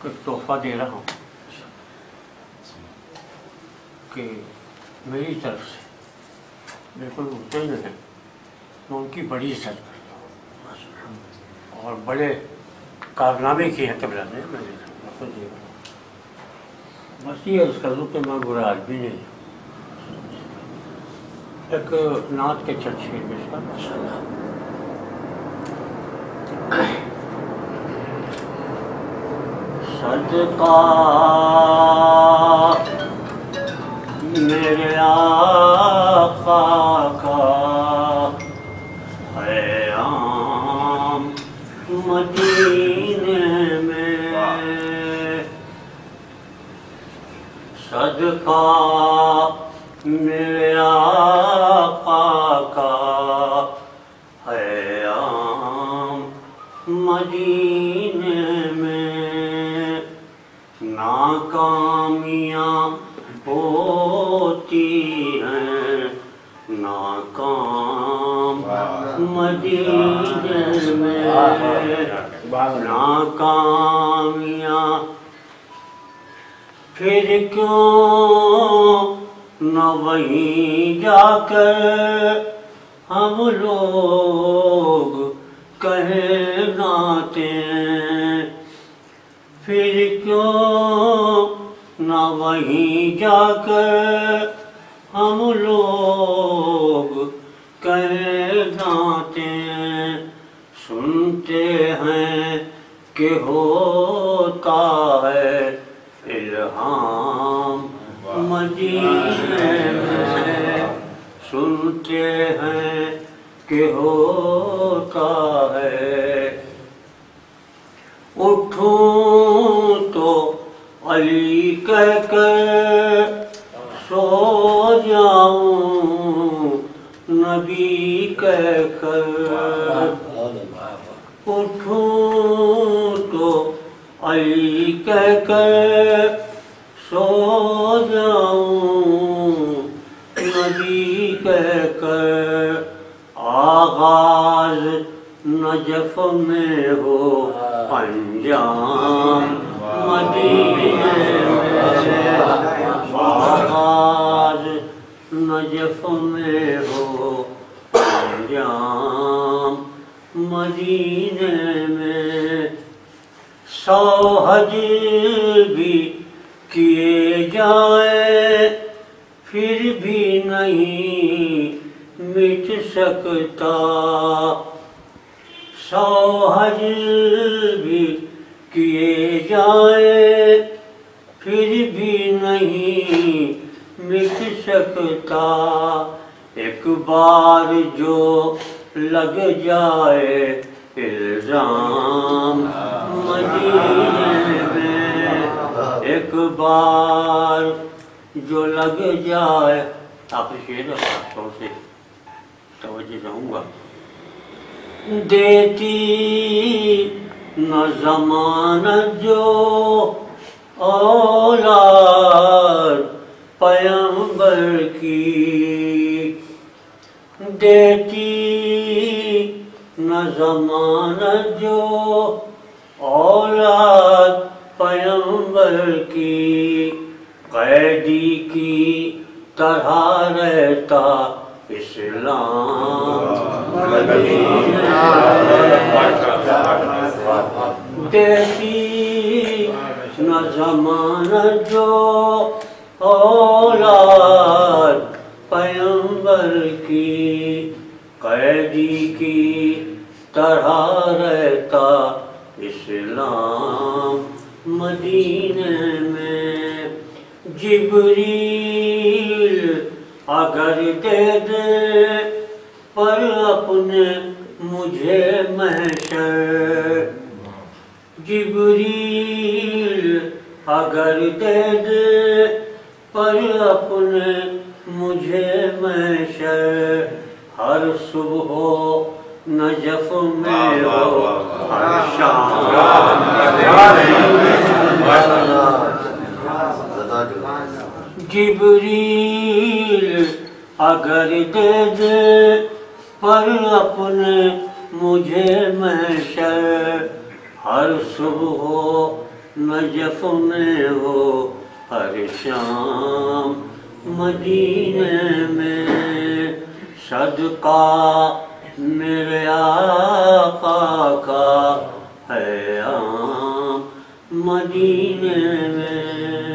ایک تحفہ دے رہا ہوں کہ میری طرف سے بالکل اردو میں ہے، میں ان کی بڑی عزت کرتا ہوں اور بڑے کارنامے کی ہے قبلہ نے، میں دے رہا ہوں بس یہ عرض کر دوں کہ میں برا آدمی نہیں ہوں۔ ایک نعت کے چند شعر پیش کر ماشاء اللہ۔ صدقہ میرے آقا کا قیام مدینے میں، صدقہ میرے آقا کا قیام مدینے میں، ناکامیاں ہوتی ہیں ناکام مدینے میں، ناکامیاں پھر کیوں نہ وہیں جا کر ہم لوگ کہلاتے ہیں، پھر کیوں نہ وہیں جا کر ہم لوگ کہلاتے ہیں، سنتے ہیں کہ ہوتا ہے الہام مدینے میں، سنتے ہیں کہ ہوتا ہے، اٹھوں تو علی کہہ کر سو جاؤں نبی کہہ کر، اٹھوں تو علی کہہ کر سو جاؤں نبی کہہ کر، آغاز نجف میں ہو انجام مدینے میں، آغاز نجف میں ہو انجام مدینے میں، 100 حج بھی کیے جائیں پھر بھی نہیں مٹ سکتا، 100 حج بھی کیے جائیں پھر بھی نہیں مٹ سکتا، ایک بار جو لگ جائے الزام مدینے میں، ایک بار جو لگ جائے، آخری شعر ہے خاص طور سے توجہ چاہوں گا، دیتی نہ ضمانت جو اولاد پیغمبر کی، دیتی نہ ضمانت جو اولاد پیغمبر کی، قیدی کی طرح رہتا اسلام دیتی نہ ضمانت جو اولاد پیغمبر کی، قیدی کی طرح رہتا اسلام مدینے میں، جبریل اگر دے دے پر اپنے مجھے محشر، جبریل اگر دے دے پر اپنے مجھے محشر، ہر صبح نجف میں ہو ہر شام جبریل اگر دے دے پر اپنے مجھے محشر، ہر صبح نجف میں ہو ہر شام مدینے میں، صدقہ میرے آقا کا ہے عام مدینے میں۔